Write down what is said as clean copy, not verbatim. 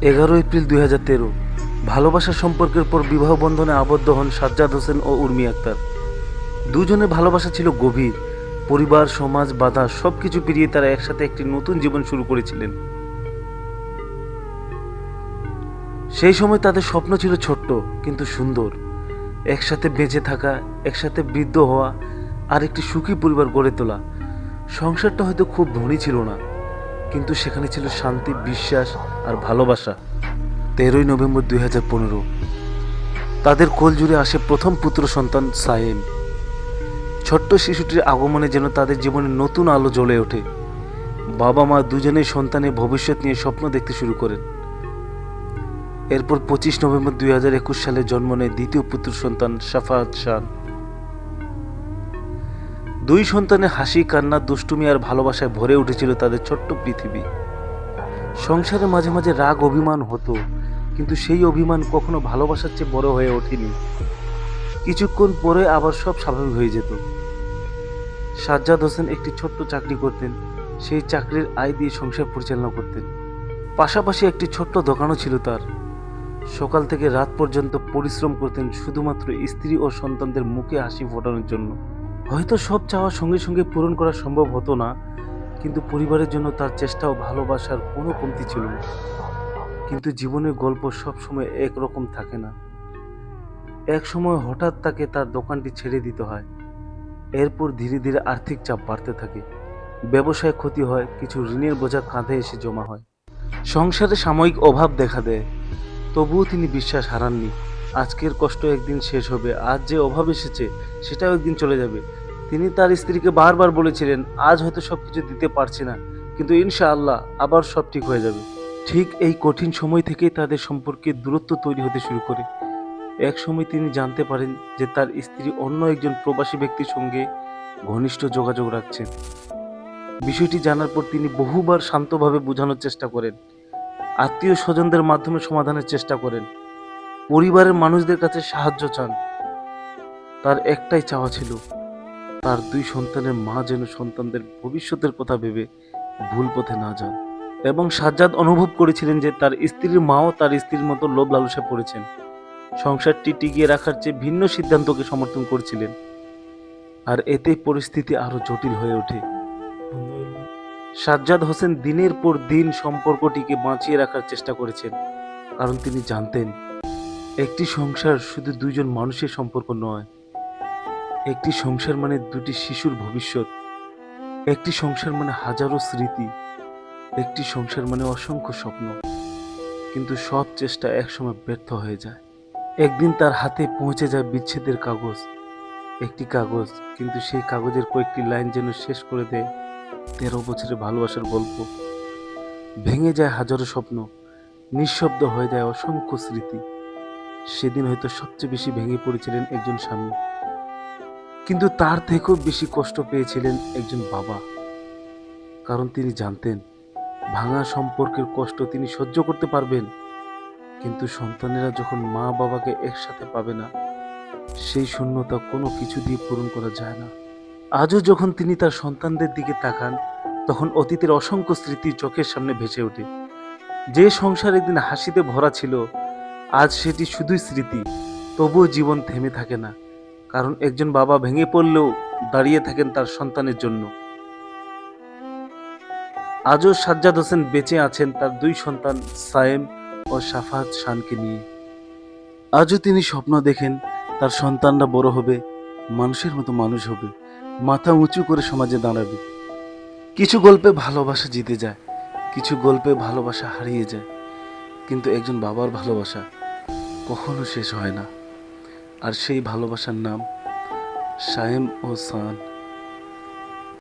11 April 2013 ভালোবাসার সম্পর্কের পর বিবাহ বন্ধনে আবদ্ধ হন সাজ্জাদ হোসেন ও উর্মি আক্তার। দুজনের ভালোবাসা ছিল গভীর। পরিবার, সমাজ, বাধা সবকিছু পেরিয়ে তারা একসাথে একটি নতুন জীবন শুরু করেছিলেন। সেই সময় তাদের স্বপ্ন ছিল ছোট্ট কিন্তু সুন্দর। একসাথে বেঁচে থাকা, একসাথে বৃদ্ধ হওয়া আর একটি সুখী পরিবার গড়ে তোলা। সংসারটা হয়তো খুব ধনী ছিল না, কিন্তু সেখানে ছিল শান্তি, বিশ্বাস আর ভালোবাসা। 13 নভেম্বর 2015 তাদের কোল জুড়ে আসে প্রথম পুত্র সন্তান সায়েম। ছোট্ট শিশুটির আগমনে যেন তাদের জীবনে নতুন আলো জ্বলে ওঠে। বাবা মা দুজনেই সন্তানের ভবিষ্যৎ নিয়ে স্বপ্ন দেখতে শুরু করেন। এরপর 25 নভেম্বর 2021 সালে জন্ম নেয় দ্বিতীয় পুত্র সন্তান শাফাত শান। দুই সন্তানের হাসি, কান্না, দুষ্টুমি আর ভালোবাসায় ভরে উঠেছিল তাদের ছোট্ট পৃথিবী। সংসারে মাঝে মাঝে রাগ, অভিমান হতো, কিন্তু সেই অভিমান কখনো ভালোবাসার চেয়ে বড় হয়ে ওঠেনি। কিছুক্ষণ পরে আবার সব স্বাভাবিক হয়ে যেত। সাজ্জাদ হোসেন একটি ছোট্ট চাকরি করতেন। সেই চাকরির আয় দিয়ে সংসার পরিচালনা করতেন। পাশাপাশি একটি ছোট্ট দোকানও ছিল তার। সকাল থেকে রাত পর্যন্ত পরিশ্রম করতেন শুধুমাত্র স্ত্রী ও সন্তানদের মুখে হাসি ফোটানোর জন্য। হয়তো সব চাওয়া সঙ্গে সঙ্গে পূরণ করা সম্ভব হতো না, কিন্তু পরিবারের জন্য তার চেষ্টা ও ভালোবাসার কোনো কমতি ছিল না। কিন্তু জীবনের গল্প সবসময় একরকম থাকে না। এক সময় হঠাৎ তাকে তার দোকানটি ছেড়ে দিতে হয়। এরপর ধীরে ধীরে আর্থিক চাপ বাড়তে থাকে। ব্যবসায় ক্ষতি হয়, কিছু ঋণের বোঝা কাঁধে এসে জমা হয়। সংসারে সাময়িক অভাব দেখা দেয়, তবুও তিনি বিশ্বাস হারাননি। আজকের কষ্ট একদিন শেষ হবে, আজ যে অভাব এসেছে সেটাও একদিন চলে যাবে। তিনি তার স্ত্রীকে বারবার বলেছিলেন, আজ হয়তো সবকিছু দিতে পারছি না, কিন্তু ইনশাআল্লাহ আবার সব ঠিক হয়ে যাবে। ঠিক এই কঠিন সময় থেকেই তাদের সম্পর্কে দূরত্ব তৈরি হতে শুরু করে। এক সময় তিনি জানতে পারেন যে তার স্ত্রী অন্য একজন প্রবাসী ব্যক্তির সঙ্গে ঘনিষ্ঠ যোগাযোগ রাখছেন। বিষয়টি জানার পর তিনি বহুবার শান্তভাবে বোঝানোর চেষ্টা করেন, আত্মীয় স্বজনদের মাধ্যমে সমাধানের চেষ্টা করেন, পরিবারের মানুষদের কাছে সাহায্য চান। তার একটাই চাওয়া ছিল, তার দুই সন্তানের মা যেন সন্তানদের ভবিষ্যতের কথা ভেবে ভুল পথে না যান। এবং সাজ্জাদ অনুভব করেছিলেন যে তার স্ত্রীর মাও তার স্ত্রীর মতো লোভ লালসায় পড়েছেন। সংসারটি টিকিয়ে রাখার চেয়ে ভিন্ন সিদ্ধান্তকে সমর্থন করছিলেন। আর এতে পরিস্থিতি আরো জটিল হয়ে ওঠে। সাজ্জাদ হোসেন দিনের পর দিন সম্পর্কটিকে বাঁচিয়ে রাখার চেষ্টা করেছেন, কারণ তিনি জানতেন একটি সংসার শুধু দুইজন মানুষের সম্পর্ক নয়। একটি সংসার মানে দুটি শিশুর ভবিষ্যৎ। একটি সংসার মানে হাজারো স্মৃতি। একটি সংসার মানে অসংখ্য স্বপ্ন। কিন্তু সব চেষ্টা একসময় ব্যর্থ হয়ে যায়। একদিন তার হাতে পৌঁছে যায় বিচ্ছেদের কাগজ। একটি কাগজ, কিন্তু সেই কাগজের কয়েকটি লাইন যেন শেষ করে দেয় 13 বছরের ভালোবাসার গল্প। ভেঙে যায় হাজারো স্বপ্ন, নিঃশব্দ হয়ে যায় অসংখ্য স্মৃতি। সেদিন হয়তো সবচেয়ে বেশি ভেঙে পড়েছিলেন একজন স্বামী, কিন্তু তার থেকেও বেশি কষ্ট পেয়েছিলেন একজন বাবা। কারণ তিনি জানতেন ভাঙা সম্পর্কের কষ্ট তিনি সহ্য করতে পারবেন, কিন্তু সন্তানেরা যখন মা বাবাকে একসাথে পাবে না, সেই শূন্যতা কোনো কিছু দিয়ে পূরণ করা যায় না। আজও যখন তিনি তার সন্তানদের দিকে তাকান, তখন অতীতের অসংখ্য স্মৃতি চোখের সামনে ভেসে ওঠে। যে সংসার একদিন হাসিতে ভরা ছিল, আজ সেটি শুধুই স্মৃতি। তবুও জীবন থেমে থাকে না, কারণ একজন বাবা ভেঙে পড়লেও দাঁড়িয়ে থাকেন তার সন্তানের জন্য। আজও সাজ্জাদ হোসেন বেঁচে আছেন তার দুই সন্তান সায়েম ও শাফাত শানকে নিয়ে। আজও তিনি স্বপ্ন দেখেন তার সন্তানরা বড় হবে, মানুষের মতো মানুষ হবে, মাথা উঁচু করে সমাজে দাঁড়াবে। কিছু গল্পে ভালোবাসা জিতে যায়, কিছু গল্পে ভালোবাসা হারিয়ে যায়, কিন্তু একজন বাবার ভালোবাসা কখনো শেষ হয় না। আর সেই ভালোবাসার নাম সায়েম ও সান।